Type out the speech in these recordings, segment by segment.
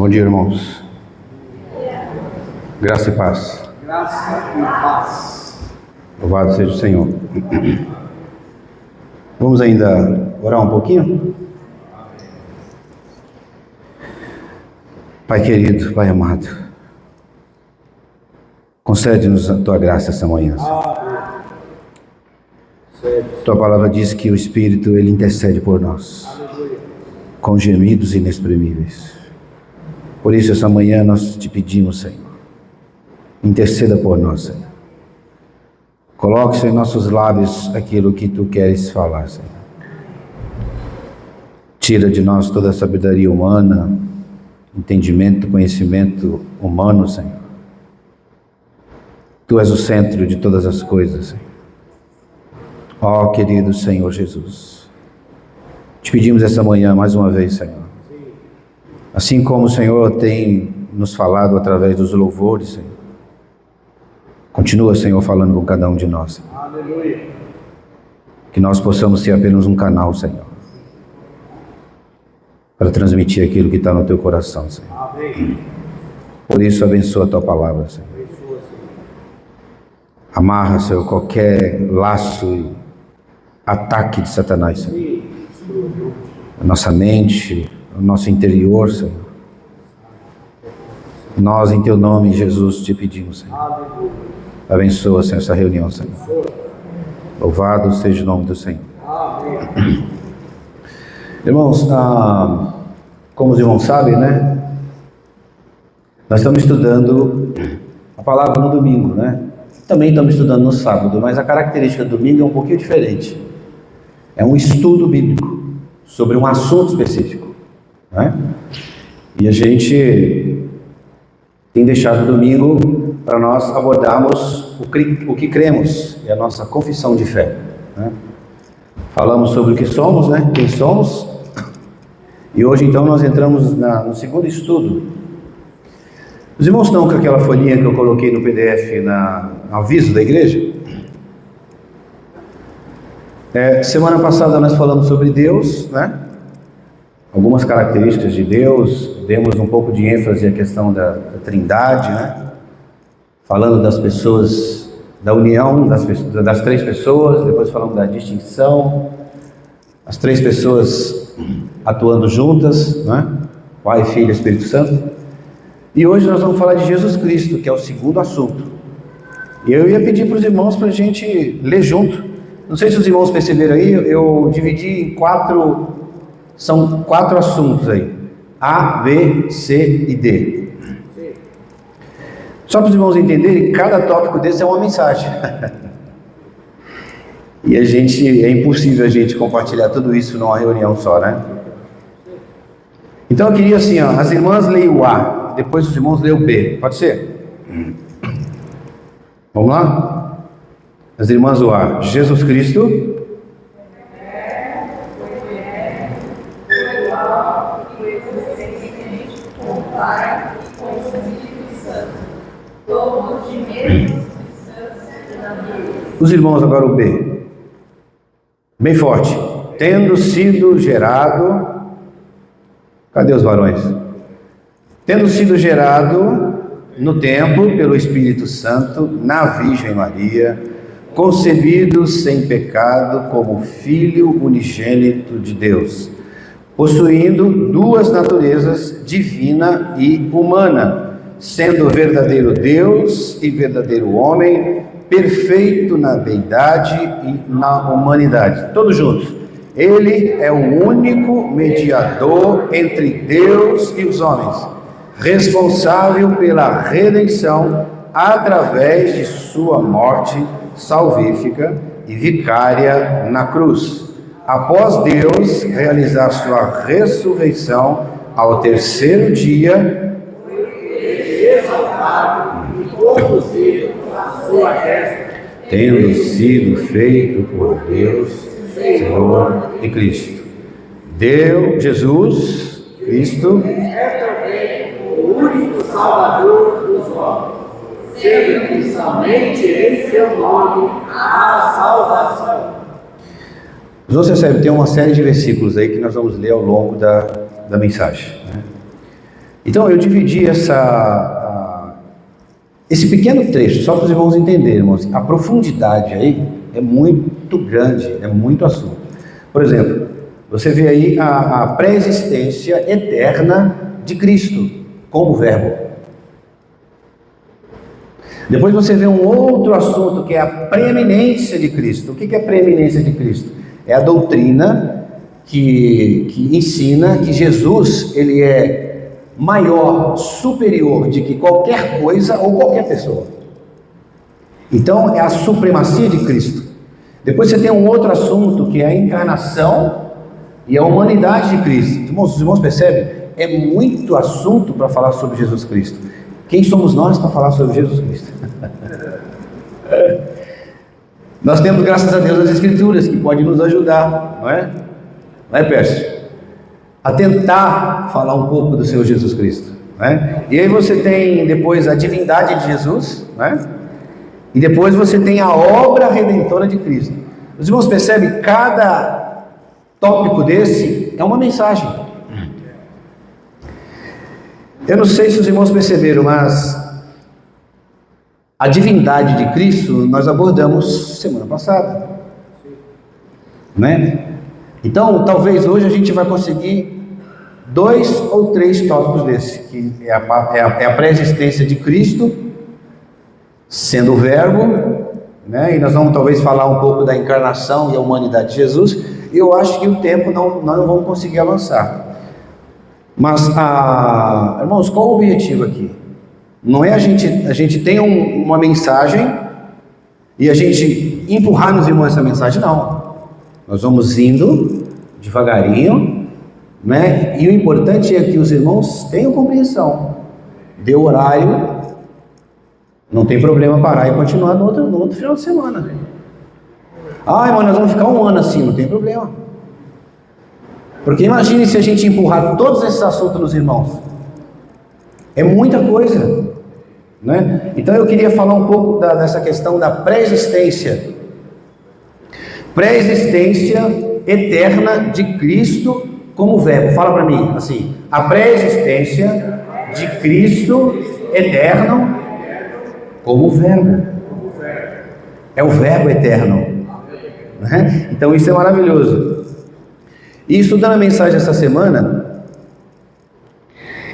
Bom dia, irmãos. Graça e paz. Graça e paz. Louvado seja o Senhor. Vamos ainda orar um pouquinho? Pai querido, Pai amado, concede-nos a Tua graça essa manhã. Tua palavra diz que o Espírito, Ele intercede por nós, com gemidos inexprimíveis. Por isso, essa manhã nós te pedimos, Senhor, interceda por nós, Senhor. Coloque, em nossos lábios aquilo que Tu queres falar, Senhor. Tira de nós toda a sabedoria humana, entendimento, conhecimento humano, Senhor. Tu és o centro de todas as coisas, Senhor. Ó, querido Senhor Jesus, te pedimos essa manhã mais uma vez, Senhor. Assim como o Senhor tem nos falado através dos louvores, Senhor. Continua, Senhor, falando com cada um de nós, Senhor. Aleluia. Que nós possamos ser apenas um canal, Senhor, para transmitir aquilo que está no Teu coração, Senhor. Amém. Por isso, abençoa a Tua palavra, Senhor. Amarra, Senhor, qualquer laço e ataque de Satanás, Senhor. A nossa mente, o nosso interior, Senhor. Nós, em Teu nome, Jesus, te pedimos, Senhor. Aleluia. Abençoa, Senhor, essa reunião, Senhor. Louvado seja o nome do Senhor. Amém. Irmãos, como os irmãos sabem, né? Nós estamos estudando a palavra no domingo, né? Também estamos estudando no sábado, mas a característica do domingo é um pouquinho diferente. É um estudo bíblico sobre um assunto específico, né? E a gente tem deixado o domingo para nós abordarmos o que cremos, é a nossa confissão de fé, né? Falamos sobre o que somos, né? Quem somos. E hoje, então, nós entramos no segundo estudo. Os irmãos estão com aquela folhinha que eu coloquei no PDF no aviso da igreja? Semana passada nós falamos sobre Deus, né? Algumas características de Deus, demos um pouco de ênfase à questão da Trindade, né? Falando das pessoas, da união das três pessoas, depois falamos da distinção, as três pessoas atuando juntas, né? Pai, Filho e Espírito Santo. E hoje nós vamos falar de Jesus Cristo, que é o segundo assunto. E eu ia pedir para os irmãos para a gente ler junto. Não sei se os irmãos perceberam aí, eu dividi em são quatro assuntos aí. A, B, C e D. Só para os irmãos entenderem, cada tópico desse é uma mensagem. E é impossível a gente compartilhar tudo isso numa reunião só, né? Então eu queria assim, ó, as irmãs leem o A, depois os irmãos leem o B, pode ser? Vamos lá? As irmãs o A, Jesus Cristo. Os irmãos agora o B. Bem forte. Tendo sido gerado. Cadê os varões? Tendo sido gerado no tempo pelo Espírito Santo, na Virgem Maria, concebido sem pecado como Filho unigênito de Deus, possuindo duas naturezas, divina e humana, sendo verdadeiro Deus e verdadeiro homem, perfeito na deidade e na humanidade. Todos juntos. Ele é o único mediador entre Deus e os homens, responsável pela redenção através de sua morte salvífica e vicária na cruz. Após Deus realizar sua ressurreição ao terceiro dia, tendo sido feito por Deus, Senhor e Cristo. Deus, Jesus, Cristo, É também o único Salvador dos homens, sendo que somente em seu nome há salvação. Os percebem, tem uma série de versículos aí que nós vamos ler ao longo da mensagem, né? Então eu dividi esse pequeno trecho, só para os irmãos entenderem, irmãos. A profundidade aí é muito grande, é muito assunto. Por exemplo, você vê aí a pré-existência eterna de Cristo como verbo. Depois você vê um outro assunto que é a preeminência de Cristo. O que é a preeminência de Cristo? É a doutrina que ensina que Jesus, ele é maior, superior de que qualquer coisa ou qualquer pessoa. Então é a supremacia de Cristo. Depois você tem um outro assunto que é a encarnação e a humanidade de Cristo. Os irmãos percebem? É muito assunto para falar sobre Jesus Cristo. Quem somos nós para falar sobre Jesus Cristo? Nós temos, graças a Deus, as Escrituras que podem nos ajudar, não é? Não é, Pércio? A tentar falar um pouco do Senhor Jesus Cristo, não é? E aí você tem depois a divindade de Jesus, não é? E depois você tem a obra redentora de Cristo. Os irmãos percebem? Cada tópico desse é uma mensagem. Eu não sei se os irmãos perceberam, mas a divindade de Cristo nós abordamos semana passada, né? Então, talvez hoje a gente vai conseguir 2 ou 3 tópicos desse, que é a pré-existência de Cristo, sendo o verbo, né? E nós vamos talvez falar um pouco da encarnação e a humanidade de Jesus. E eu acho que o tempo nós não vamos conseguir avançar. Mas, irmãos, qual o objetivo aqui? Não é a gente tem uma mensagem e a gente empurrar nos irmãos essa mensagem, não. Nós vamos indo devagarinho, né? E o importante é que os irmãos tenham compreensão. Deu horário, não tem problema parar e continuar no outro final de semana. Irmão, nós vamos ficar um ano assim, não tem problema. Porque imagine se a gente empurrar todos esses assuntos nos irmãos. É muita coisa, né? Então eu queria falar um pouco dessa questão da pré-existência. Pré-existência eterna de Cristo como verbo. Fala para mim, assim, a pré-existência de Cristo eterno como verbo. É o verbo eterno, né? Então isso é maravilhoso. E estudando a mensagem essa semana,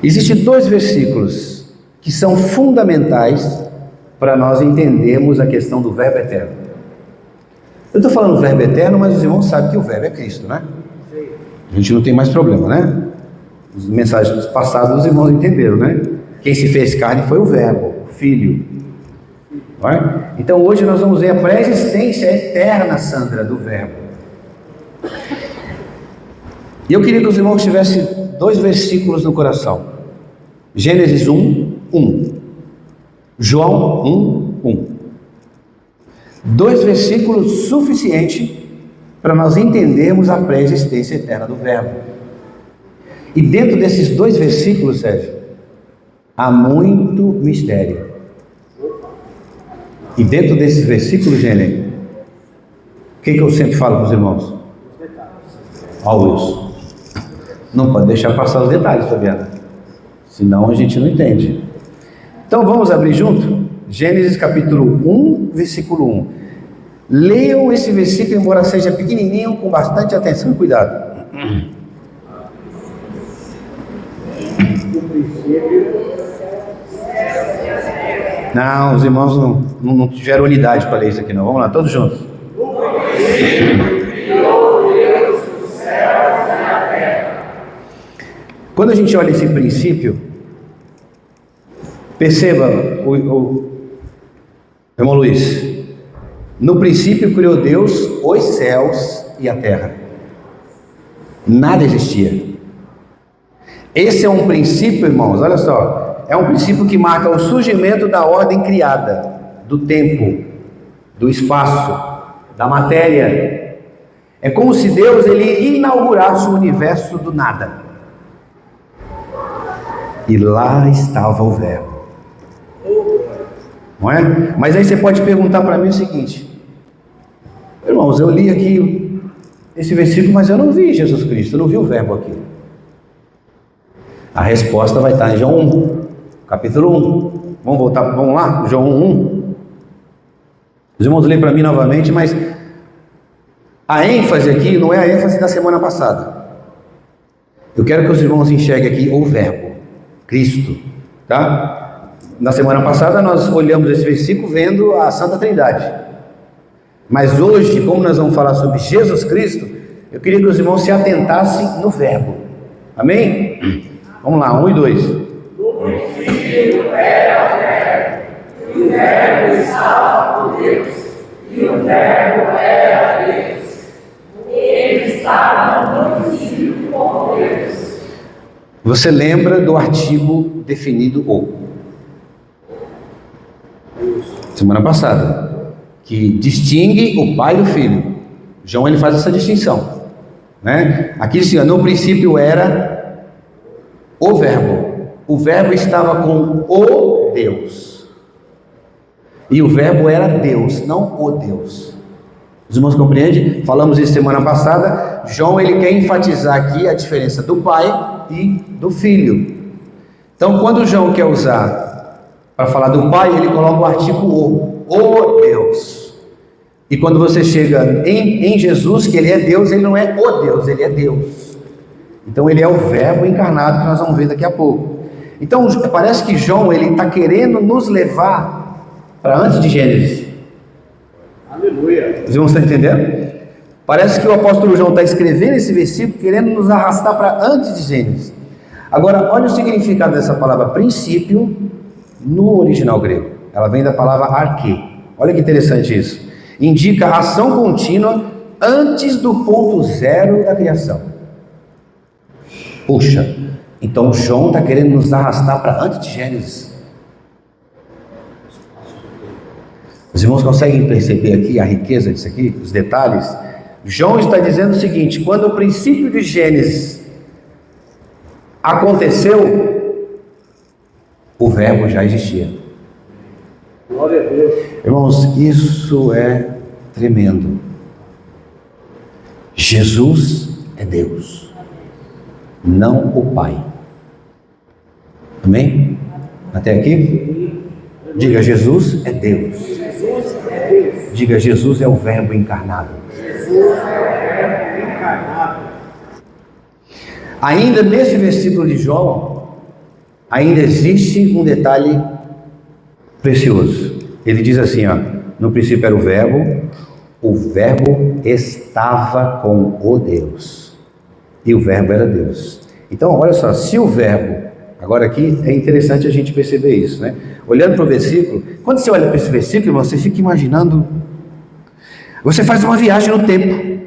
existem 2 versículos que são fundamentais para nós entendermos a questão do verbo eterno. Eu estou falando verbo eterno, mas os irmãos sabem que o verbo é Cristo, né? A gente não tem mais problema, né? As mensagens passadas os irmãos entenderam, né? Quem se fez carne foi o verbo, o Filho. Não é? Então hoje nós vamos ver a pré-existência eterna, Sandra, do verbo. E eu queria que os irmãos tivessem 2 versículos no coração. Gênesis 1, 1. João 1, 1. 2 versículos suficientes para nós entendermos a pré-existência eterna do verbo. E dentro desses 2 versículos, Sérgio, há muito mistério. E dentro desses versículos, Gênesis, o que eu sempre falo para os irmãos? Wilson, não pode deixar passar os detalhes, Fabiana, senão a gente não entende. Então vamos abrir junto? Gênesis capítulo 1, versículo 1. Leiam esse versículo, embora seja pequenininho, com bastante atenção e cuidado. Não, os irmãos não tiveram unidade para ler isso aqui não. Vamos lá, todos juntos. Quando a gente olha esse princípio, perceba, irmão Luiz, no princípio criou Deus os céus e a terra. Nada existia. Esse é um princípio, irmãos, olha só, é um princípio que marca o surgimento da ordem criada, do tempo, do espaço, da matéria. É como se Deus ele inaugurasse o universo do nada. E lá estava o verbo. Não é? Mas aí você pode perguntar para mim o seguinte: irmãos, eu li aqui esse versículo, mas eu não vi Jesus Cristo, eu não vi o verbo aqui. A resposta vai estar em João 1, capítulo 1. Vamos lá? João 1. Os irmãos leem para mim novamente, mas a ênfase aqui não é a ênfase da semana passada. Eu quero que os irmãos enxerguem aqui o verbo, Cristo, tá? Na semana passada nós olhamos esse versículo vendo a Santa Trindade. Mas hoje, como nós vamos falar sobre Jesus Cristo, eu queria que os irmãos se atentassem no verbo. Amém? Vamos lá, 1 e 2. No princípio era o Verbo, e o Verbo estava com Deus, e o Verbo era Deus. Ele estava no princípio com Deus. Você lembra do artigo definido o? Semana passada, que distingue o pai do filho. João ele faz essa distinção, né? Aqui diz assim, no princípio era o verbo. O verbo estava com o Deus. E o verbo era Deus, não o Deus. Os irmãos compreendem? Falamos isso semana passada. João ele quer enfatizar aqui a diferença do pai e do filho. Então, quando João quer usar para falar do pai, ele coloca o artigo o Deus. E quando você chega em Jesus, que ele é Deus, ele não é o Deus, ele é Deus. Então, ele é o verbo encarnado que nós vamos ver daqui a pouco. Então, parece que João ele está querendo nos levar para antes de Gênesis. Aleluia. Os irmãos estão entendendo? Parece que o apóstolo João está escrevendo esse versículo querendo nos arrastar para antes de Gênesis. Agora, olha o significado dessa palavra princípio no original grego. Ela vem da palavra arque. Olha que interessante isso. Indica a ação contínua antes do ponto zero da criação. Puxa, então João está querendo nos arrastar para antes de Gênesis. Os irmãos conseguem perceber aqui a riqueza disso aqui, os detalhes? João está dizendo o seguinte: quando o princípio de Gênesis aconteceu, o verbo já existia. Glória a Deus. Irmãos, isso é tremendo. Jesus é Deus, não o Pai. Amém? Até aqui? Diga, Jesus é Deus. Jesus é Deus. Diga, Jesus é o verbo encarnado. Jesus é o Verbo encarnado. Ainda nesse versículo de João, ainda existe um detalhe precioso. Ele diz assim, ó, no princípio era o verbo estava com o Deus, e o verbo era Deus. Então, olha só, se o verbo, agora aqui é interessante a gente perceber isso, né? Olhando para o versículo, quando você olha para esse versículo, você fica imaginando, você faz uma viagem no tempo,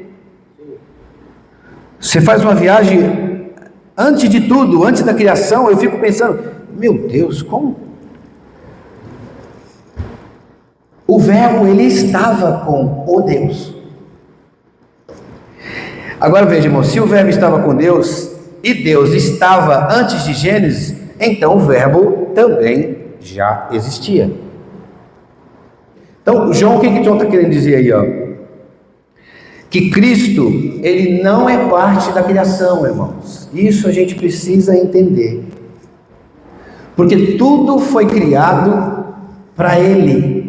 você faz uma viagem, antes de tudo, antes da criação, eu fico pensando, meu Deus, como? O verbo, ele estava com o Deus. Agora veja, irmão, se o verbo estava com Deus, e Deus estava antes de Gênesis, então o verbo também já existia. Então, João, o que João está querendo dizer aí, ó? Que Cristo, ele não é parte da criação, irmãos. Isso a gente precisa entender. Porque tudo foi criado para ele.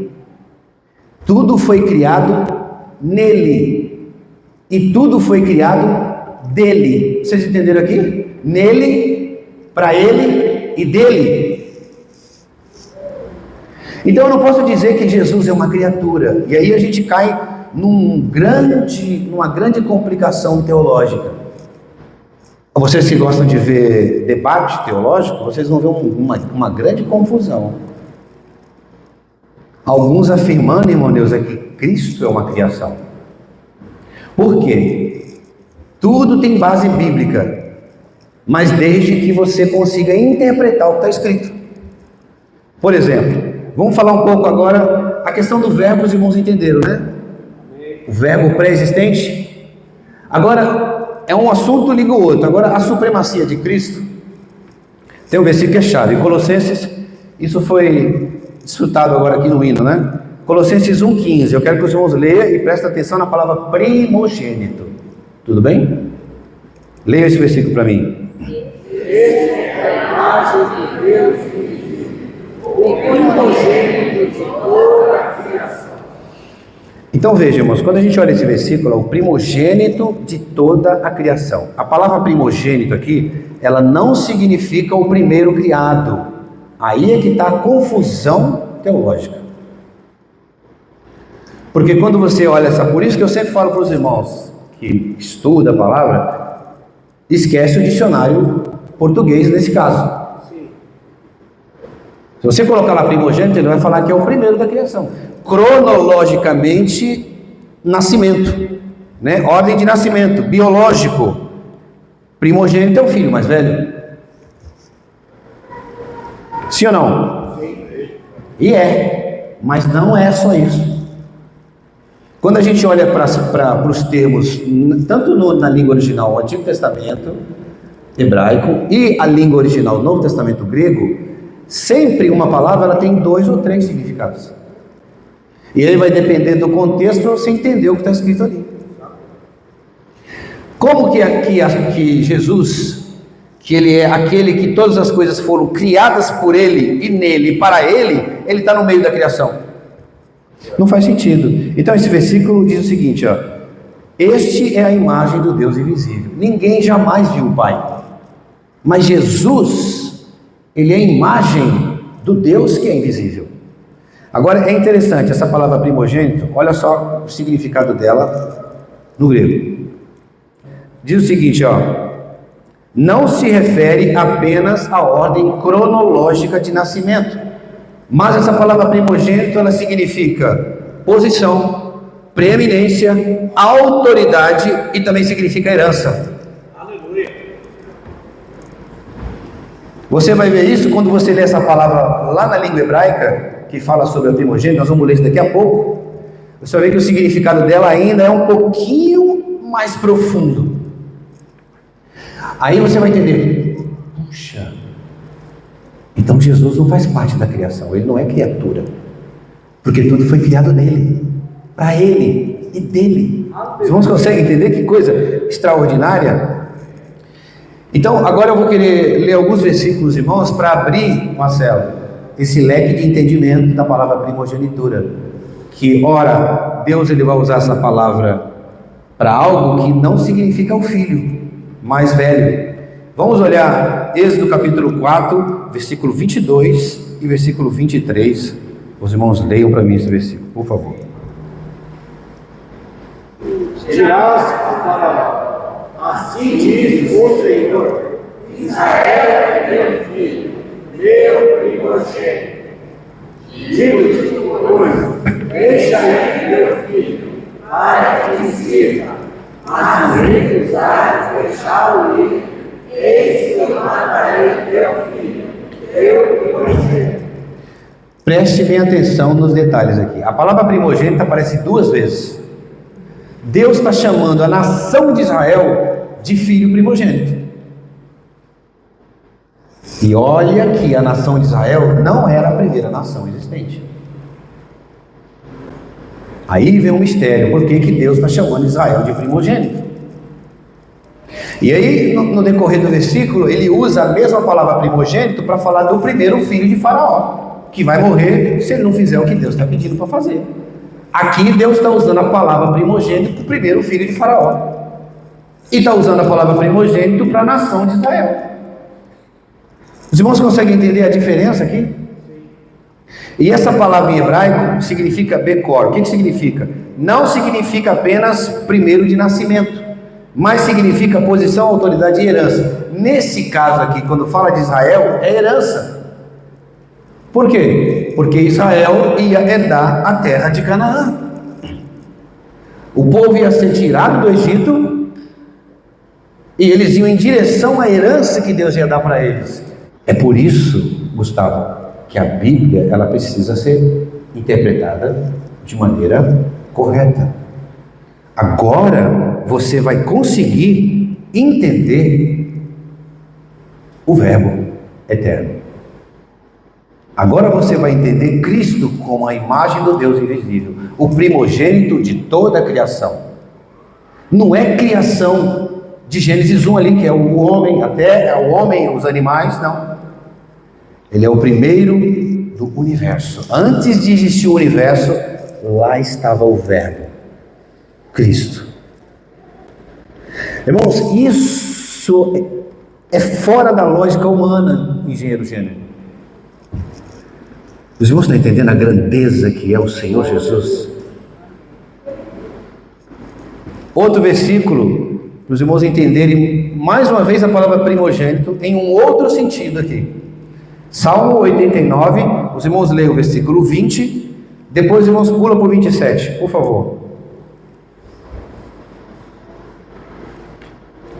Tudo foi criado nele. E tudo foi criado dele. Vocês entenderam aqui? Nele, para ele e dele. Então eu não posso dizer que Jesus é uma criatura. E aí a gente cai numa grande complicação teológica. Vocês que gostam de ver debate teológico, vocês vão ver uma grande confusão. Alguns afirmando, irmão Deus, é que Cristo é uma criação. Por quê? Tudo tem base bíblica, mas desde que você consiga interpretar o que está escrito. Por exemplo, vamos falar um pouco agora a questão do verbo, os irmãos entenderam, né? O verbo pré-existente. Agora, é um assunto liga o outro. Agora, a supremacia de Cristo, tem um versículo que é chave. Em Colossenses, isso foi desfrutado agora aqui no hino, né? Colossenses 1,15. Eu quero que os irmãos leiam e prestem atenção na palavra primogênito. Tudo bem? Leia esse versículo para mim. Este é a imagem de Deus invisível, o primogênito de toda a criação. Então veja, irmãos, quando a gente olha esse versículo, é o primogênito de toda a criação. A palavra primogênito aqui, ela não significa o primeiro criado. Aí é que está a confusão teológica. Porque quando você olha por isso que eu sempre falo para os irmãos que estudam a palavra, esquece o dicionário português nesse caso. Se você colocar lá primogênito, ele vai falar que é o primeiro da criação. Cronologicamente, nascimento, né? Ordem de nascimento, biológico. Primogênito é o filho mais velho. Sim ou não? Sim. E mas não é só isso. Quando a gente olha para os termos, tanto na língua original, o Antigo Testamento hebraico, e a língua original, o Novo Testamento grego, sempre uma palavra ela tem 2 ou 3 significados. E aí vai depender do contexto para você entender o que está escrito ali. Como que Jesus, que ele é aquele que todas as coisas foram criadas por ele, e nele, e para ele está no meio da criação? Não faz sentido. Então esse versículo diz o seguinte, ó: este é a imagem do Deus invisível. Ninguém jamais viu o Pai. Mas Jesus, ele é a imagem do Deus que é invisível. Agora é interessante, essa palavra primogênito, olha só o significado dela no grego. Diz o seguinte, ó: não se refere apenas à ordem cronológica de nascimento, mas essa palavra primogênito, ela significa posição, preeminência, autoridade e também significa herança. Aleluia. Você vai ver isso quando você lê essa palavra lá na língua hebraica, que fala sobre a primogênito. Nós vamos ler isso daqui a pouco. Você vai ver que o significado dela ainda é um pouquinho mais profundo. Aí você vai entender, puxa, então Jesus não faz parte da criação, ele não é criatura, porque tudo foi criado nele, para ele e dele. Os irmãos conseguem entender que coisa extraordinária? Então agora eu vou querer ler alguns versículos, irmãos, para abrir, Marcelo, esse leque de entendimento da palavra primogenitura, que ora, Deus ele vai usar essa palavra para algo que não significa o filho mais velho. Vamos olhar Êxodo capítulo 4, versículo 22 e versículo 23. Os irmãos leiam para mim esse versículo, por favor. Dirás a Faraó: assim diz o Senhor, Israel é meu filho, meu primogênito. Digo-te, pois, deixa-me meu filho, para que sirva, mas se usares deixá-lo ir, eis que eu matarei teu filho, teu primogênito. Preste bem atenção nos detalhes aqui. A palavra primogênito aparece 2 vezes. Deus está chamando a nação de Israel de filho primogênito. E olha que a nação de Israel não era a primeira nação existente. Aí vem um mistério, por que Deus está chamando Israel de primogênito? E aí, no decorrer do versículo, ele usa a mesma palavra primogênito para falar do primeiro filho de Faraó, que vai morrer se ele não fizer o que Deus está pedindo para fazer. Aqui Deus está usando a palavra primogênito para o primeiro filho de Faraó, e está usando a palavra primogênito para a nação de Israel. Os irmãos conseguem entender a diferença aqui? E essa palavra em hebraico significa Becor. O que significa? Não significa apenas primeiro de nascimento, mas significa posição, autoridade e herança. Nesse caso aqui, quando fala de Israel, é herança. Por quê? Porque Israel ia herdar a terra de Canaã. O povo ia ser tirado do Egito e eles iam em direção à herança que Deus ia dar para eles. É por isso, Gustavo, que a Bíblia ela precisa ser interpretada de maneira correta. Agora você vai conseguir entender o Verbo eterno. Agora você vai entender Cristo como a imagem do Deus invisível, o primogênito de toda a criação. Não é criação de Gênesis 1 ali, que é o homem, até é o homem, os animais, não. Ele é o primeiro do universo. Antes de existir o universo, lá estava o Verbo, Cristo. Irmãos, isso é fora da lógica humana, engenheiro Gênero. Os irmãos estão entendendo a grandeza que é o Senhor Jesus? Outro versículo, para os irmãos entenderem mais uma vez a palavra primogênito em um outro sentido aqui. Salmo 89, os irmãos leem o versículo 20, depois os irmãos pulam para o 27, por favor.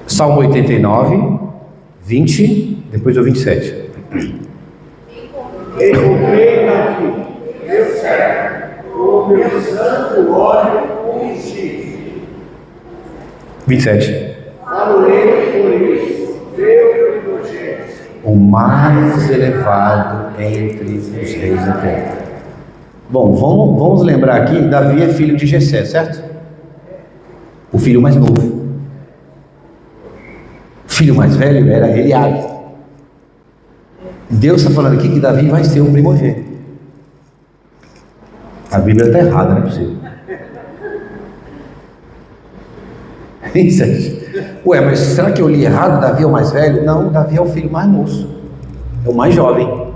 Salmo 89, 20, depois o 27. Encontrei Davi, meu servo, com meu santo óleo ungido. 27. Falei por isso, meu primogênito. O mais elevado entre os reis da terra. Bom, vamos lembrar aqui, Davi é filho de Jessé, certo? O filho mais novo. O filho mais velho era Eliabe. Deus está falando aqui que Davi vai ser o primogênito. A Bíblia está errada, não é possível. Ué, mas será que eu li errado? Davi é o mais velho? Não, Davi é o filho mais moço. É o mais jovem.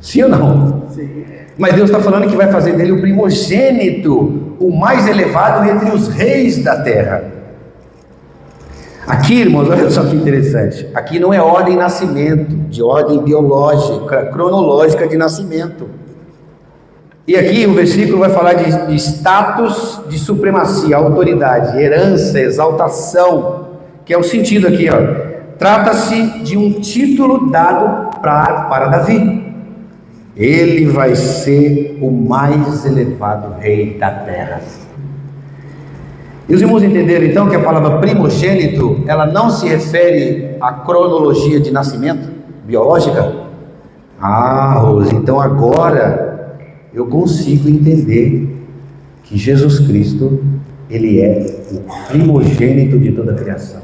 Sim ou não? Sim. Mas Deus está falando que vai fazer dele o primogênito, o mais elevado entre os reis da terra. Aqui, irmãos, olha só que interessante. Aqui não é ordem nascimento, de ordem biológica, cronológica de nascimento. E aqui o versículo vai falar de status de supremacia, autoridade, herança, exaltação, que é o sentido aqui, ó. Trata-se de um título dado para Davi. Ele vai ser o mais elevado rei da terra. E os irmãos entenderam então que a palavra primogênito, ela não se refere à cronologia de nascimento biológica? Ah, Rose, então agora eu consigo entender que Jesus Cristo, ele é o primogênito de toda a criação.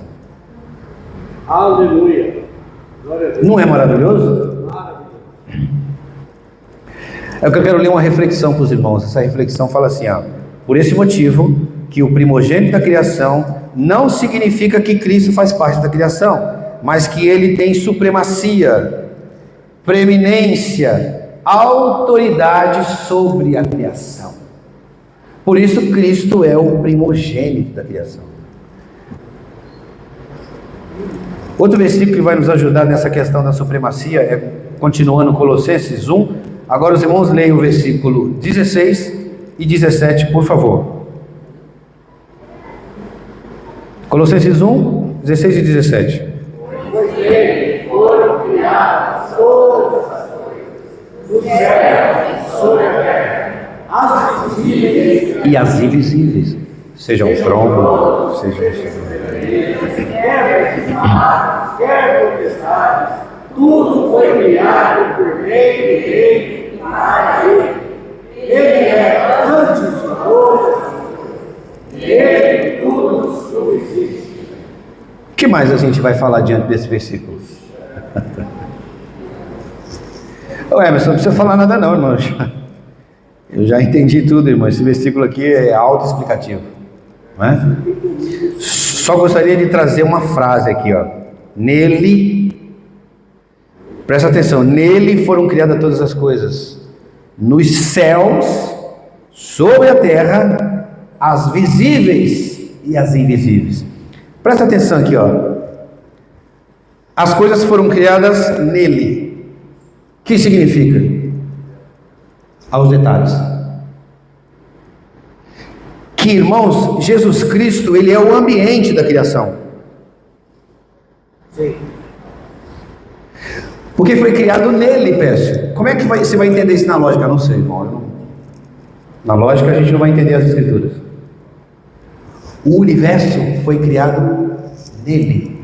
Aleluia. Glória a Deus. Não é maravilhoso? É o que eu quero ler uma reflexão para os irmãos. Essa reflexão fala assim, ó: por esse motivo, que o primogênito da criação não significa que Cristo faz parte da criação, mas que ele tem supremacia, preeminência, autoridade sobre a criação. Por isso Cristo é o primogênito da criação. Outro versículo que vai nos ajudar nessa questão da supremacia é, continuando Colossenses 1, agora os irmãos leem o versículo 16 e 17, por favor. Colossenses 1, 16 e 17. Pois nele foram criadas todas as coisas, no céu e sobre a terra, as visíveis E as invisíveis, sejam trombos, sejam quer principados, quer potestades, tudo foi criado por meio dele e para ele. Ele é antes de todas as coisas, nele tudo subsiste. O que mais a gente vai falar diante desse versículo? Ô Emerson, não precisa falar nada não, irmão. Eu já entendi tudo, irmão. Esse versículo aqui é autoexplicativo, não é? Só gostaria de trazer uma frase aqui, ó. Nele, presta atenção, nele foram criadas todas as coisas, nos céus, sobre a terra, as visíveis e as invisíveis. Presta atenção aqui, ó. As coisas foram criadas nele. O que significa? Aos detalhes. Que, irmãos, Jesus Cristo, ele é o ambiente da criação. Sim. Porque foi criado nele, Pécio. Como é que você vai entender isso na lógica? Eu não sei, irmão. Na lógica a gente não vai entender as escrituras. O universo foi criado nele.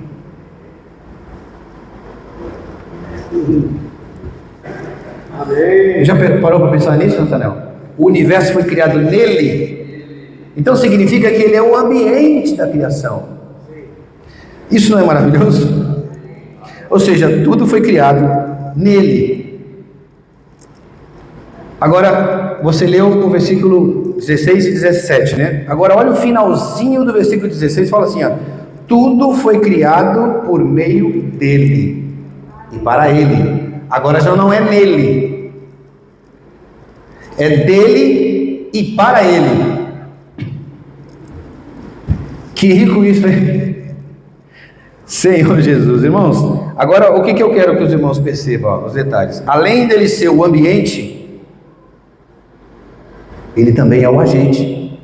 Amém. Já parou para pensar nisso, Natanel? O universo foi criado nele. Então significa que ele é o ambiente da criação. Isso não é maravilhoso? Ou seja, tudo foi criado nele. Agora, você leu o versículo 16 e 17, né? Agora, olha o finalzinho do versículo 16, fala assim, ó: tudo foi criado por meio dele e para ele. Agora já não é nele, é dele e para ele. Que rico isso, hein? Senhor Jesus, irmãos. Agora, o que eu quero que os irmãos percebam, ó, os detalhes. Além dele ser o ambiente, ele também é o agente,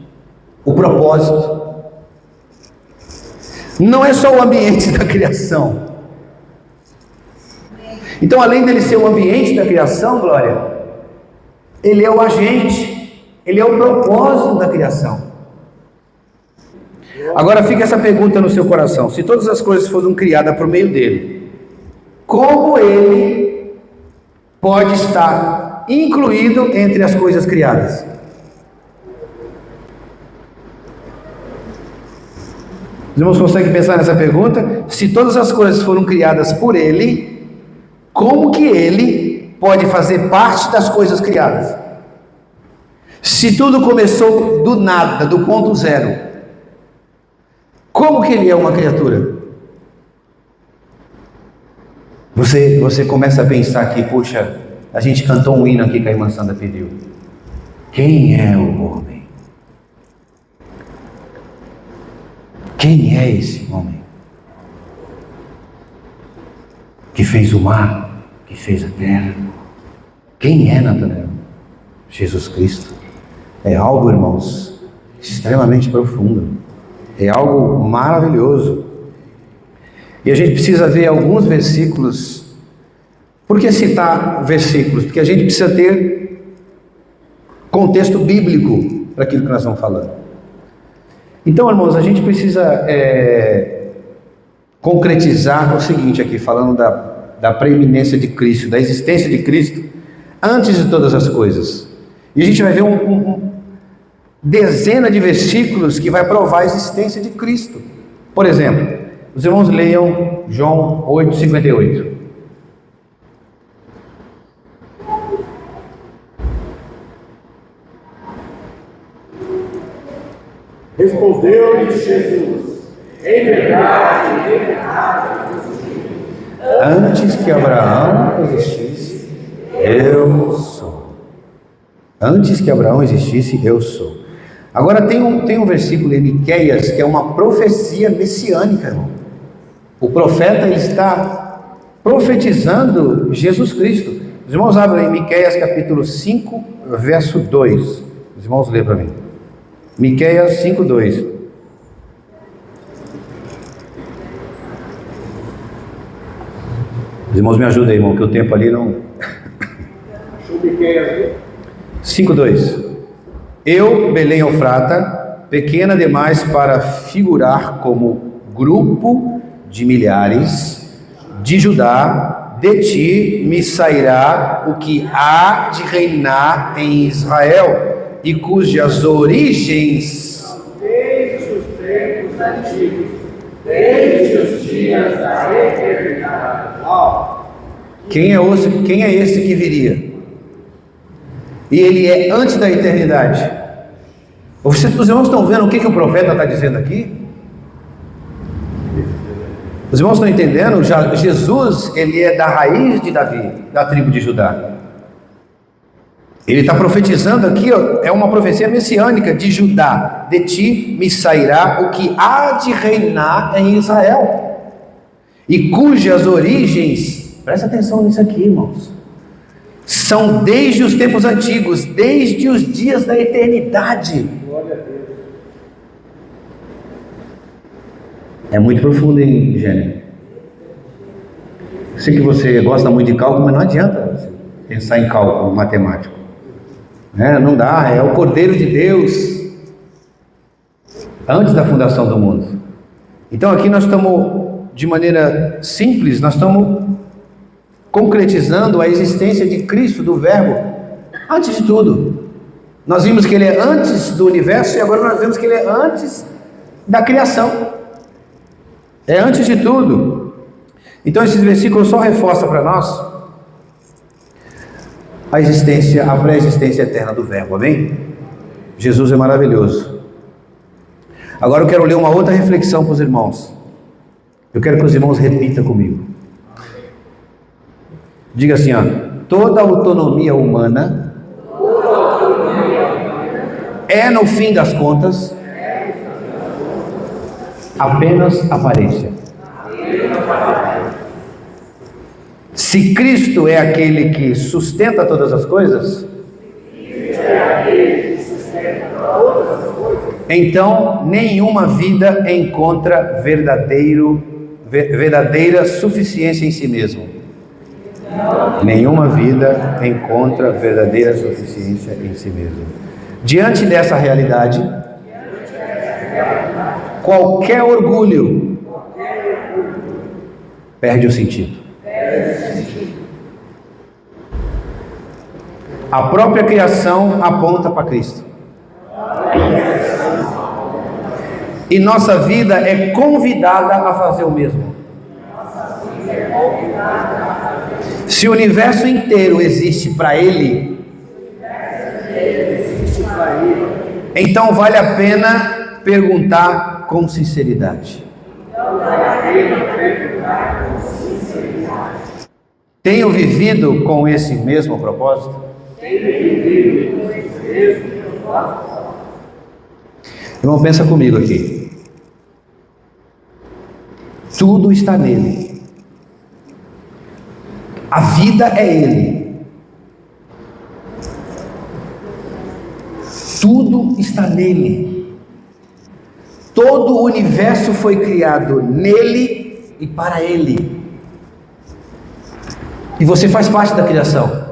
o propósito. Não é só o ambiente da criação. Então, além dele ser o ambiente da criação, Glória, ele é o agente, ele é o propósito da criação. Agora fica essa pergunta no seu coração: se todas as coisas foram criadas por meio dele, como ele pode estar incluído entre as coisas criadas? Os irmãos conseguem pensar nessa pergunta? Se todas as coisas foram criadas por ele, como que ele pode fazer parte das coisas criadas? Se tudo começou do nada, do ponto zero, como que ele é uma criatura? Você começa a pensar aqui, puxa, a gente cantou um hino aqui que a irmã Sandra pediu. Quem é o homem? Quem é esse homem? Que fez o mar, que fez a terra. Quem é Natanael? Jesus Cristo. É algo, irmãos, extremamente profundo. É algo maravilhoso. E a gente precisa ver alguns versículos. Por que citar versículos? Porque a gente precisa ter contexto bíblico para aquilo que nós estamos falando. Então, irmãos, a gente precisa concretizar o seguinte aqui, falando da preeminência de Cristo, da existência de Cristo, antes de todas as coisas. E a gente vai ver dezena de versículos que vai provar a existência de Cristo. Por exemplo, os irmãos leiam João 8:58. Respondeu-lhe Jesus: em verdade, antes que Abraão existisse, eu sou. Antes que Abraão existisse, eu sou. Agora tem um versículo em Miqueias que é uma profecia messiânica, irmão. O profeta está profetizando Jesus Cristo. Os irmãos abrem em Miqueias capítulo 5, verso 2. Os irmãos lêem para mim. Miqueias 5, 2. Os irmãos me ajudem, irmão, que o tempo ali não... Achou Miqueias 5, 2. Eu, Belém Eufrata, pequena demais para figurar como grupo de milhares de Judá, de ti me sairá o que há de reinar em Israel, e cujas origens desde os tempos antigos, desde os dias da eternidade. Quem é esse que viria? E ele é antes da eternidade. Os irmãos estão vendo o que o profeta está dizendo aqui? Os irmãos estão entendendo? Jesus, ele é da raiz de Davi, da tribo de Judá. Ele está profetizando aqui, ó, é uma profecia messiânica de Judá. De ti me sairá o que há de reinar em Israel, e cujas origens, presta atenção nisso aqui, irmãos, são desde os tempos antigos, desde os dias da eternidade. Glória a Deus. É muito profundo, hein, Gênero? Sei que você gosta muito de cálculo, mas não adianta pensar em cálculo matemático. Não dá, é o Cordeiro de Deus, antes da fundação do mundo. Então aqui nós estamos, de maneira simples, nós estamos concretizando a existência de Cristo, do Verbo, antes de tudo. Nós vimos que ele é antes do universo e agora nós vemos que ele é antes da criação. É antes de tudo. Então esses versículos só reforçam para nós a existência, a pré-existência eterna do Verbo, amém? Jesus é maravilhoso. Agora eu quero ler uma outra reflexão para os irmãos. Eu quero que os irmãos repitam comigo. Diga assim, ó: toda autonomia humana é, no fim das contas, apenas aparência. Se Cristo é aquele que sustenta todas as coisas, então nenhuma vida encontra verdadeira suficiência em si mesmo. Nenhuma vida encontra verdadeira suficiência em si mesmo. Diante dessa realidade, qualquer orgulho perde o sentido. A própria criação aponta para Cristo. E nossa vida é convidada a fazer o mesmo. Se o universo inteiro existe para Ele, então vale a pena perguntar com sinceridade: tenho vivido com esse mesmo propósito? Irmão, pensa comigo aqui. Tudo está nele. A vida é Ele. Tudo está nele. Todo o universo foi criado nele e para Ele. E você faz parte da criação.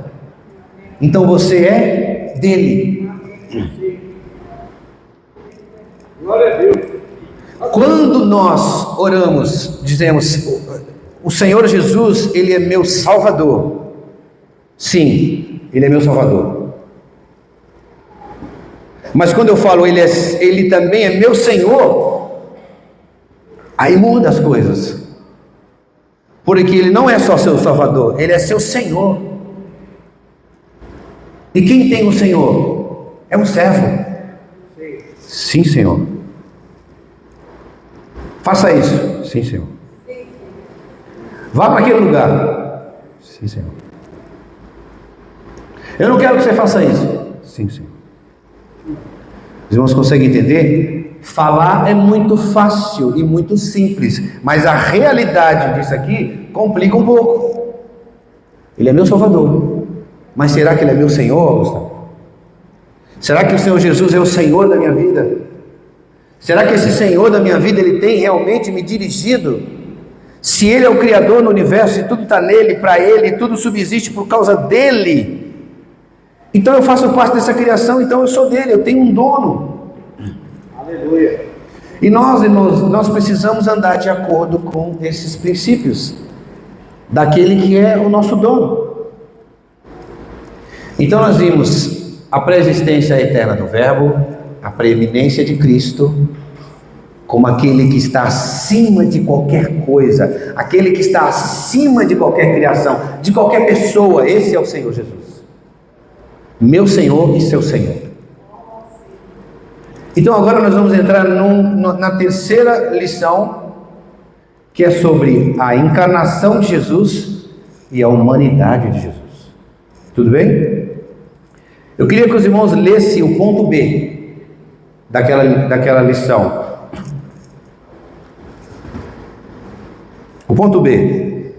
Então você é dele. Glória a Deus. Quando nós oramos, dizemos: o Senhor Jesus, Ele é meu Salvador. Sim, Ele é meu Salvador. Mas quando eu falo Ele também é meu Senhor, aí muda as coisas. Porque Ele não é só seu Salvador, Ele é seu Senhor. E quem tem o Senhor? É um servo. Sim, Senhor. Faça isso. Sim, Senhor. Vá para aquele lugar. Sim, Senhor. Eu não quero que você faça isso. Sim, Senhor. Os irmãos conseguem entender? Falar é muito fácil e muito simples, mas a realidade disso aqui complica um pouco. Ele é meu Salvador, mas será que Ele é meu Senhor, Gustavo? Será que o Senhor Jesus é o Senhor da minha vida? Será que esse Senhor da minha vida, Ele tem realmente me dirigido? Se Ele é o Criador no universo e tudo está nele, para Ele, tudo subsiste por causa dEle, então eu faço parte dessa criação, então eu sou dEle, eu tenho um dono. Aleluia. E nós, irmãos, nós precisamos andar de acordo com esses princípios daquele que é o nosso dono. Então nós vimos a pré-existência eterna do Verbo, a preeminência de Cristo, como aquele que está acima de qualquer coisa, aquele que está acima de qualquer criação, de qualquer pessoa. Esse é o Senhor Jesus, meu Senhor e seu Senhor. Então agora nós vamos entrar na terceira lição, que é sobre a encarnação de Jesus e a humanidade de Jesus. Tudo bem? Eu queria que os irmãos lessem o ponto B daquela lição. O ponto B: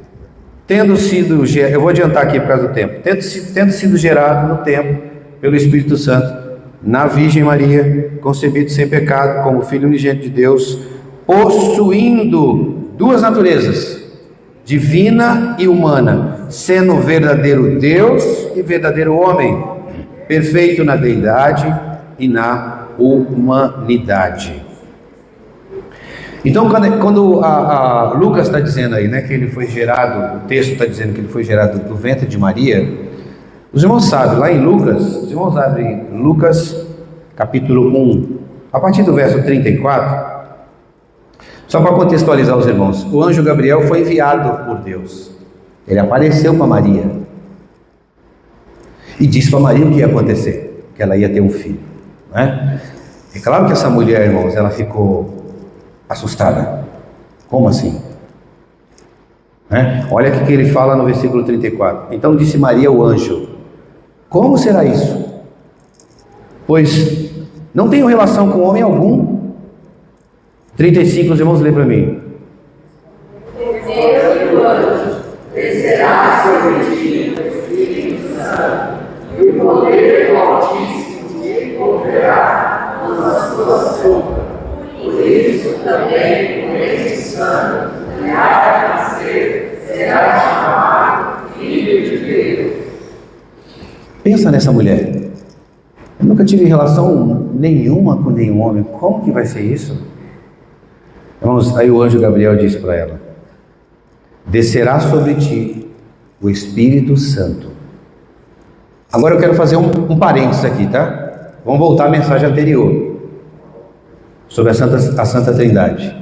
tendo sido, eu vou adiantar aqui por causa do tempo, tendo sido gerado no tempo pelo Espírito Santo, na Virgem Maria, concebido sem pecado, como Filho unigênito de Deus, possuindo duas naturezas, divina e humana, sendo verdadeiro Deus e verdadeiro homem, perfeito na deidade e na humanidade. Então, quando a Lucas está dizendo aí, né, que ele foi gerado, o texto está dizendo que ele foi gerado do ventre de Maria, os irmãos sabem, lá em Lucas, os irmãos abrem Lucas, capítulo 1, a partir do verso 34, Só para contextualizar os irmãos, o anjo Gabriel foi enviado por Deus. Ele apareceu para Maria e disse para Maria o que ia acontecer, que ela ia ter um filho, né? É claro que essa mulher, irmãos, ela ficou assustada. Como assim? Né? Olha o que ele fala no versículo 34. Então disse Maria ao anjo: como será isso? Pois não tenho relação com homem algum. 35, os irmãos lêem para mim. Descerá sobre ti o Espírito Santo, e o poder do Altíssimo te envolverá na sua sombra. Por isso também o Espírito Santo que há de nascer será chamado Filho de Deus. Pensa nessa mulher. Eu nunca tive relação nenhuma com nenhum homem. Como que vai ser isso? Vamos, aí o anjo Gabriel disse para ela: descerá sobre ti o Espírito Santo. Agora eu quero fazer um parênteses aqui, tá? Vamos voltar à mensagem anterior sobre a Santa Trindade.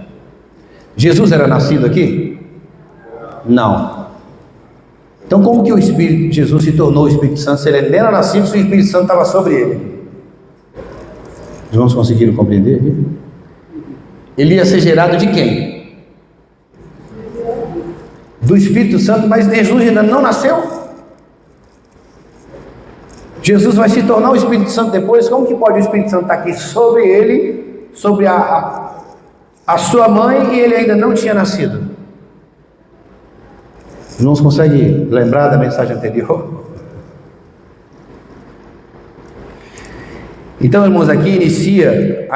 Jesus era nascido aqui? Não. Então como que Jesus se tornou o Espírito Santo se ele nem era nascido, se o Espírito Santo estava sobre ele? Os irmãos conseguiram compreender aqui? Ele ia ser gerado de quem? Do Espírito Santo, mas Jesus ainda não nasceu? Jesus vai se tornar o Espírito Santo depois. Como que pode o Espírito Santo estar aqui sobre ele, sobre a sua mãe, e ele ainda não tinha nascido? Os irmãos conseguem lembrar da mensagem anterior? Então, irmãos, aqui inicia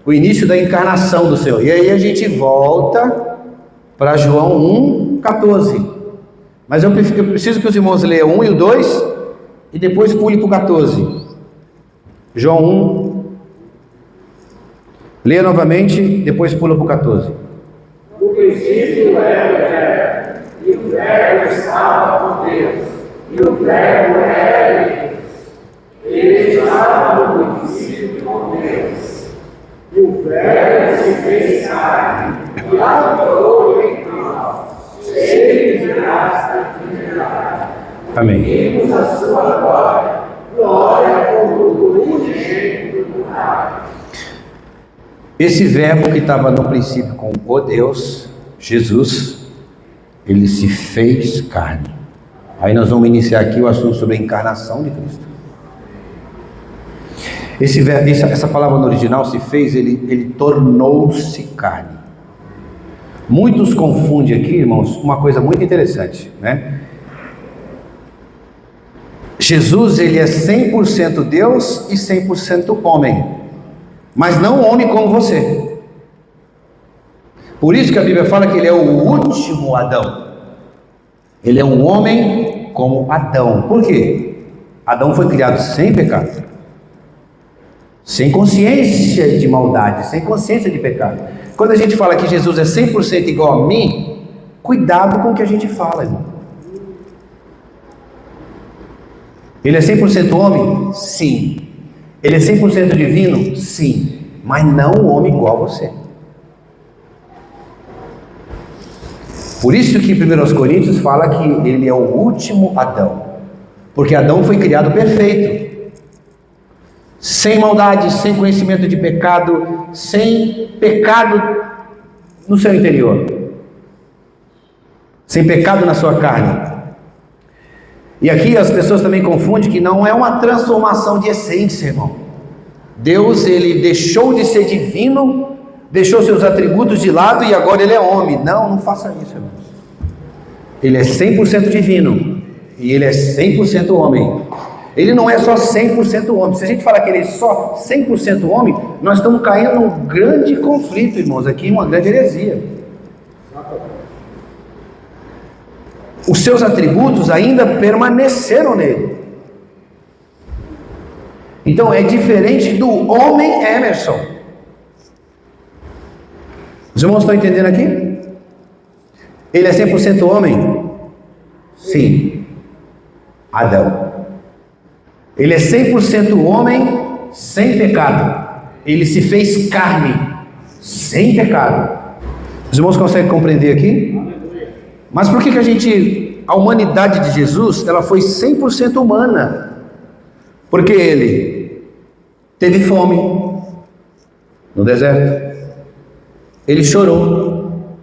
o início da encarnação do Senhor. E aí a gente volta para João 1,14. Mas eu preciso que os irmãos leiam 1 e o 2 e depois pule para o 14. João 1. Leia novamente, depois pula para o 14. No princípio era o Verbo, e o Verbo estava com Deus, e o Verbo era Deus. Ele estava no princípio com Deus. E o Verbo se fez carne e habitou entre nós, cheio de graça e de verdade. Amém. Vimos a sua glória, glória como do unigênito do Pai. Esse verbo que estava no princípio com o Deus, Jesus, ele se fez carne. Aí nós vamos iniciar aqui o assunto sobre a encarnação de Cristo. Essa palavra no original, se fez, ele tornou-se carne. Muitos confundem aqui, irmãos, uma coisa muito interessante, né? Jesus, ele é 100% Deus e 100% homem, mas não homem como você. Por isso que a Bíblia fala que ele é o último Adão. Ele é um homem como Adão. Por quê? Adão foi criado sem pecado, sem consciência de maldade, sem consciência de pecado. Quando a gente fala que Jesus é 100% igual a mim, cuidado com o que a gente fala, irmão. Ele é 100% homem? Sim. Ele é 100% divino? Sim. Mas não um homem igual a você. Por isso que 1 Coríntios fala que ele é o último Adão. Porque Adão foi criado perfeito, sem maldade, sem conhecimento de pecado, sem pecado no seu interior, sem pecado na sua carne. E aqui as pessoas também confundem que não é uma transformação de essência, irmão. Deus, ele deixou de ser divino, deixou seus atributos de lado e agora ele é homem. Não faça isso, irmão. Ele é 100% divino e ele é 100% homem. Ele não é só 100% homem. Se a gente falar que ele é só 100% homem, nós estamos caindo num grande conflito, irmãos, aqui, uma grande heresia. Os seus atributos ainda permaneceram nele. Então é diferente do homem Emerson. Os irmãos estão entendendo aqui? Ele é 100% homem? Sim. Adão. Ele é 100% homem sem pecado. Ele se fez carne. sem pecado. Os irmãos conseguem compreender aqui? Mas por que a humanidade de Jesus, ela foi 100% humana? Porque ele teve fome no deserto, ele chorou,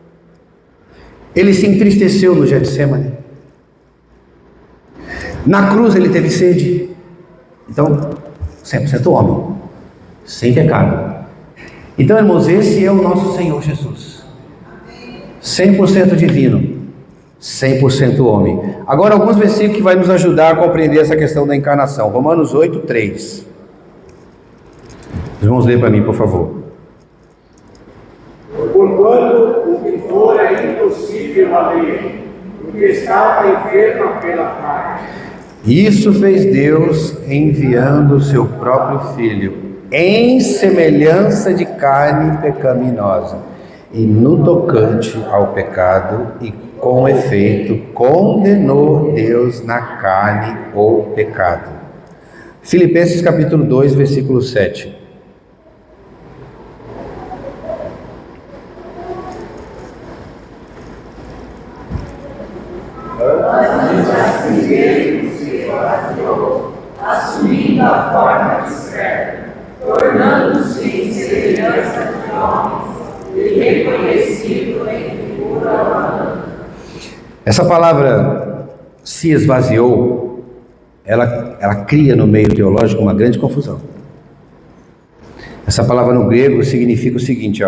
ele se entristeceu no Getsemane, na cruz ele teve sede. Então, 100% homem, sem pecado. Então, irmãos, esse é o nosso Senhor Jesus, 100% divino, 100% homem. Agora, alguns versículos que vai nos ajudar a compreender essa questão da encarnação. Romanos 8:3. Vamos ler para mim, por favor. Porquanto o que fora impossível a lei, o que estava enfermo pela carne, Isso fez Deus enviando o seu próprio Filho, em semelhança de carne pecaminosa, e no tocante ao pecado, e com efeito condenou Deus na carne o pecado. Filipenses capítulo 2, versículo 7. assumindo a forma de servo, tornando-se em semelhança de homens, e reconhecido em figura humana. Essa palavra se esvaziou, ela cria no meio teológico uma grande confusão. Essa palavra no grego significa o seguinte,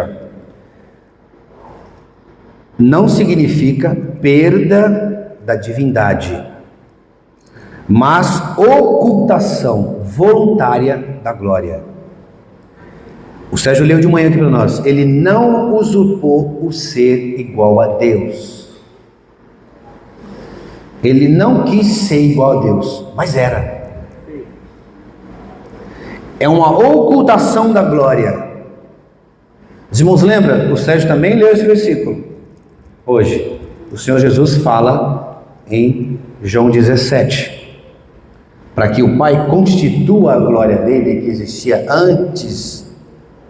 não significa perda da divindade, mas ocultação voluntária da glória. O Sérgio leu de manhã aqui para nós. Ele não usurpou o ser igual a Deus. Ele não quis ser igual a Deus, mas era. É uma ocultação da glória. Os irmãos lembram? O Sérgio também leu esse versículo. Hoje, o Senhor Jesus fala em João 17. Para que o Pai constitua a glória dele que existia antes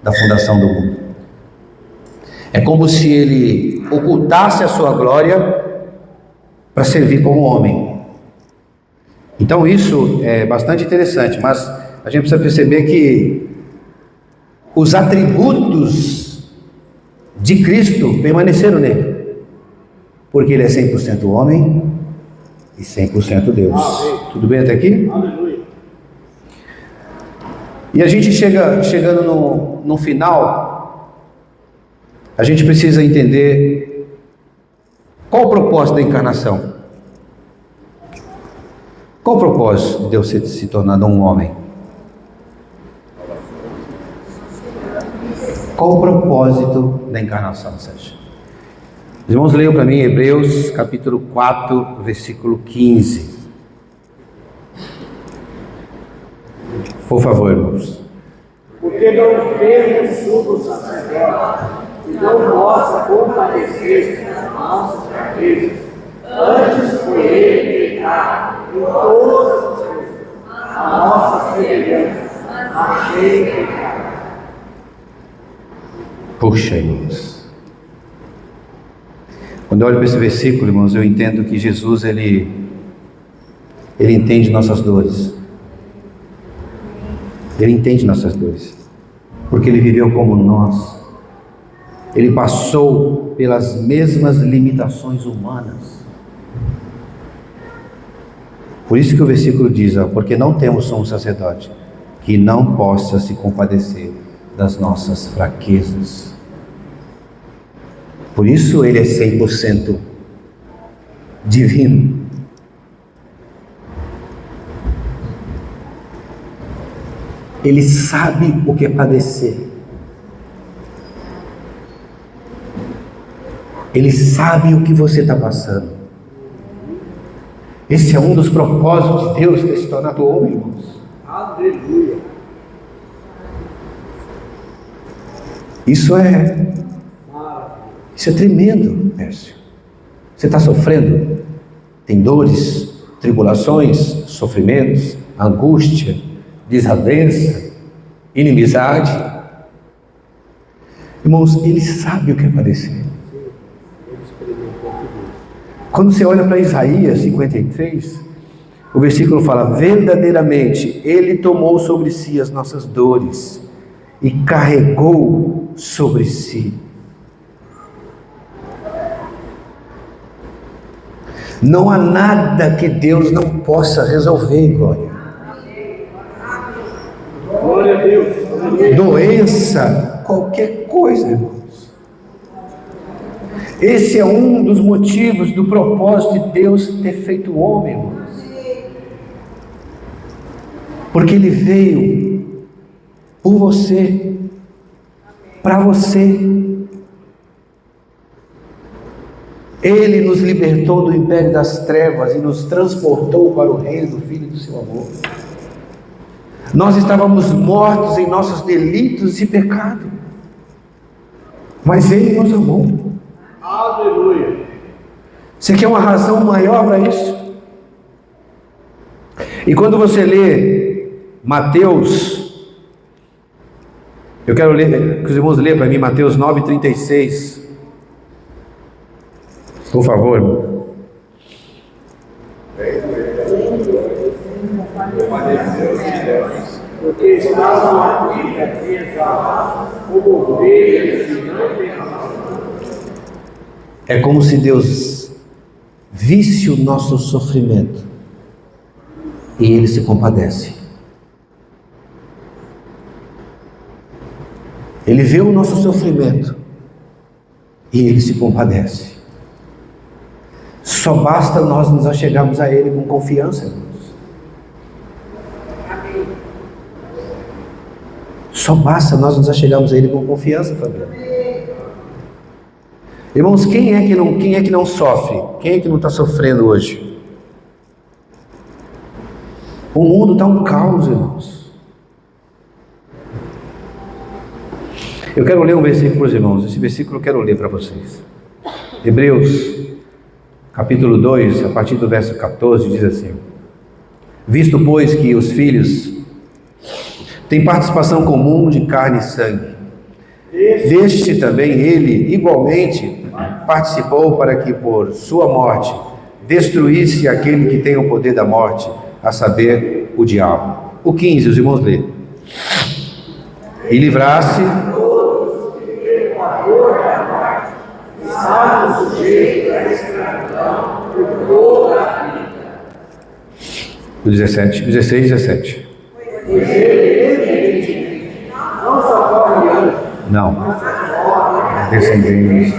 da fundação do mundo. É como se ele ocultasse a sua glória para servir como homem. Então isso é bastante interessante, mas a gente precisa perceber que os atributos de Cristo permaneceram nele, porque ele é 100% homem e 100% Deus. Amém. Tudo bem até aqui? Aleluia. E a gente chegando no final, a gente precisa entender qual o propósito da encarnação. Qual o propósito de Deus se tornando um homem? Qual o propósito da encarnação, Sérgio? Os irmãos leiam para mim Hebreus capítulo 4, versículo 15. Por favor, irmãos. Porque não temos sumo sacerdote que não possa compadecer das nossas fraquezas. Antes foi ele pecado em todas as coisas, a nossa semelhança, achei pecado. Puxa, irmãos. Quando eu olho para esse versículo, irmãos, eu entendo que Jesus, ele entende nossas dores. Ele entende nossas dores, porque ele viveu como nós. Ele passou pelas mesmas limitações humanas. Por isso que o versículo diz, porque não temos sumo sacerdote que não possa se compadecer das nossas fraquezas. Por isso ele é 100% divino. Ele sabe o que é padecer. Ele sabe o que você está passando. Esse é um dos propósitos de Deus ter se tornado homem, irmãos. Aleluia. Isso é tremendo, Pércio. Você está sofrendo? Tem dores, tribulações, sofrimentos, angústia, desavença, inimizade. Irmãos, Ele sabe o que é padecer. Quando você olha para Isaías 53, o versículo fala: verdadeiramente Ele tomou sobre si as nossas dores e carregou sobre si. Não há nada que Deus não possa resolver, glória. Glória a Deus. Doença, qualquer coisa, irmãos. Esse é um dos motivos do propósito de Deus ter feito o homem, irmãos. Porque Ele veio por você, para você. Ele nos libertou do império das trevas e nos transportou para o reino do Filho do seu amor. Nós estávamos mortos em nossos delitos e pecado, mas Ele nos amou. Aleluia. Você quer uma razão maior para isso? E quando você lê Mateus, eu quero ler, que os irmãos leiam para mim Mateus 9,36. Por favor, irmão. Porque estavam aqui exalados como ovelhas que não têm razão. É como se Deus visse o nosso sofrimento e Ele se compadece. Ele vê o nosso sofrimento e Ele se compadece. Só basta nós nos achegarmos a Ele com confiança, irmãos. Só basta nós nos achegarmos a Ele com confiança, família. Irmãos, quem é que não sofre? Quem é que não está sofrendo hoje? O mundo está um caos, irmãos. Eu quero ler um versículo para os irmãos. Esse versículo eu quero ler para vocês. Hebreus, capítulo 2, a partir do verso 14, diz assim: visto, pois, que os filhos têm participação comum de carne e sangue, deste também Ele, igualmente, participou para que, por sua morte, destruísse aquele que tem o poder da morte, a saber, o diabo. O 15, os irmãos lêem. E livrasse Estavam sujeitos à escravidão por toda a vida. o 17, 16 e 17. Pois ele, não socorre anjos, Não. Descendentes.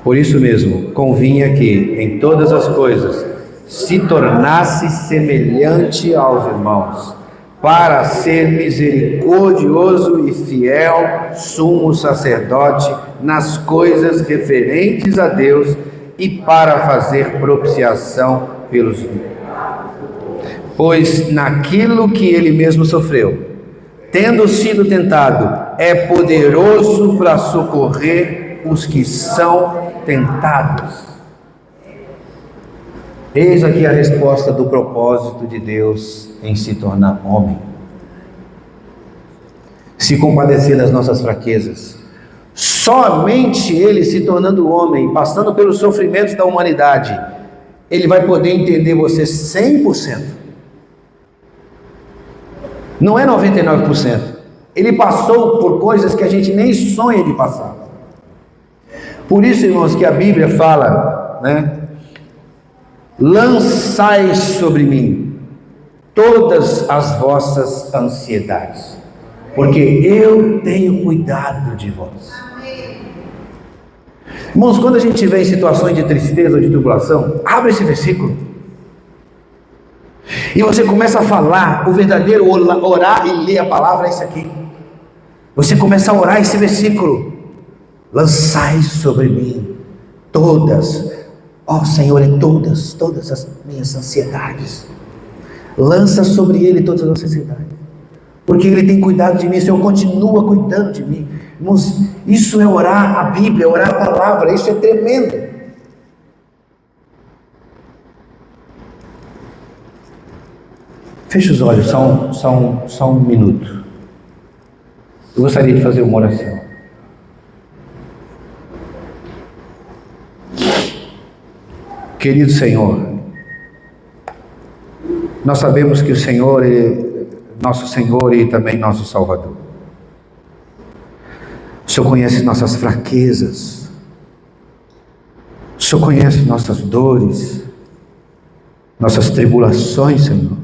Por isso mesmo, convinha que, em todas as coisas, se tornasse semelhante aos irmãos, para ser misericordioso e fiel sumo sacerdote nas coisas referentes a Deus e para fazer propiciação pelos vivos. Pois naquilo que ele mesmo sofreu, tendo sido tentado, é poderoso para socorrer os que são tentados. Eis aqui a resposta do propósito de Deus em se tornar homem. Se compadecer das nossas fraquezas. Somente Ele se tornando homem, passando pelos sofrimentos da humanidade, Ele vai poder entender você 100%. Não é 99%. Ele passou por coisas que a gente nem sonha de passar. Por isso, irmãos, que a Bíblia fala, né? Lançai sobre mim todas as vossas ansiedades, porque eu tenho cuidado de vós. Irmãos, quando a gente estiver em situações de tristeza ou de tribulação, abre esse versículo e você começa a falar. O verdadeiro orar e ler a palavra é isso aqui. Você começa a orar esse versículo: lançai sobre mim todas, ó Senhor, todas as minhas ansiedades. Lança sobre Ele todas as nossas ansiedades, porque Ele tem cuidado de mim. O Senhor continua cuidando de mim. Irmãos, isso é orar a Bíblia, orar a palavra. Isso é tremendo. Feche os olhos, só um minuto. Eu gostaria de fazer uma oração. Querido Senhor, nós sabemos que o Senhor é nosso Senhor e também nosso Salvador. O Senhor conhece nossas fraquezas, o Senhor conhece nossas dores, nossas tribulações, Senhor,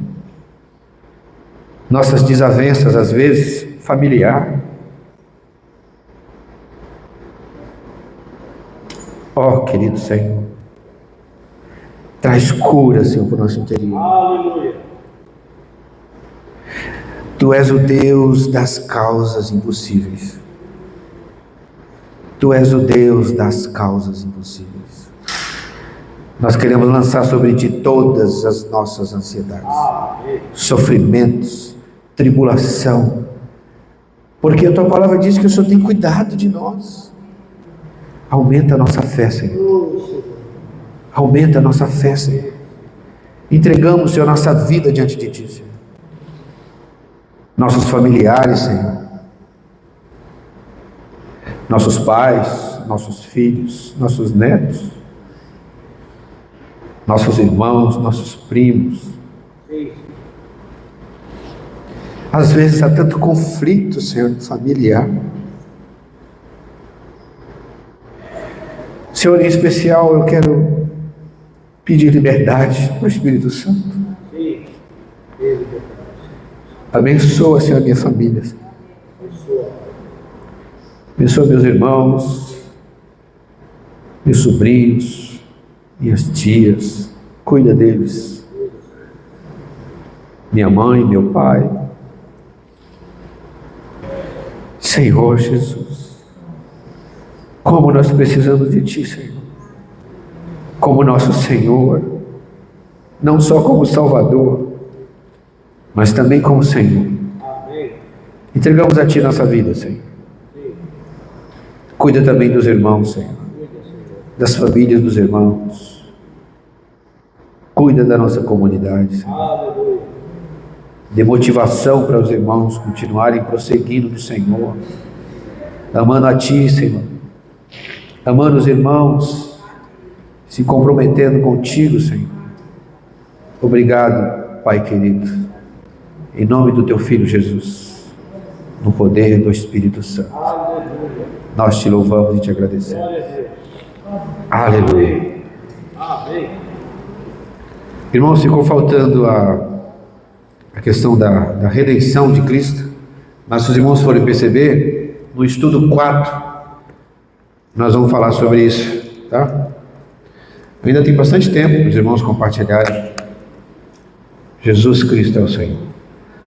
nossas desavenças, às vezes, familiar. Ó, querido Senhor, traz cura, Senhor, para o nosso interior. Aleluia. Tu és o Deus das causas impossíveis. Tu és o Deus das causas impossíveis. Nós queremos lançar sobre Ti todas as nossas ansiedades, sofrimentos, tribulação, porque a Tua palavra diz que o Senhor tem cuidado de nós. Aumenta a nossa fé, Senhor. Aumenta a nossa fé, Senhor. Entregamos, Senhor, nossa vida diante de Ti, Senhor. Nossos familiares, Senhor. Nossos pais, nossos filhos, nossos netos, nossos irmãos, nossos primos. Às vezes há tanto conflito, Senhor, familiar. Senhor, em especial eu quero pedir liberdade para o Espírito Santo. Abençoa, Senhor, a minha família. Abençoa meus irmãos, meus sobrinhos, minhas tias. Cuida deles. Minha mãe, meu pai. Senhor Jesus, como nós precisamos de Ti, Senhor. Como nosso Senhor, não só como Salvador, mas também como Senhor. Amém. Entregamos a Ti nossa vida, Senhor. Cuida também dos irmãos, Senhor, das famílias dos irmãos. Cuida da nossa comunidade, Senhor. Dê motivação para os irmãos continuarem prosseguindo no Senhor, amando a Ti, Senhor, amando os irmãos, se comprometendo contigo, Senhor. Obrigado, Pai querido, em nome do Teu Filho Jesus, no poder do Espírito Santo. Nós Te louvamos e Te agradecemos. Aleluia. Irmãos, ficou faltando a questão da redenção de Cristo. Mas se os irmãos forem perceber, no estudo 4, nós vamos falar sobre isso, tá? Ainda tem bastante tempo para os irmãos compartilharem. Jesus Cristo é o Senhor.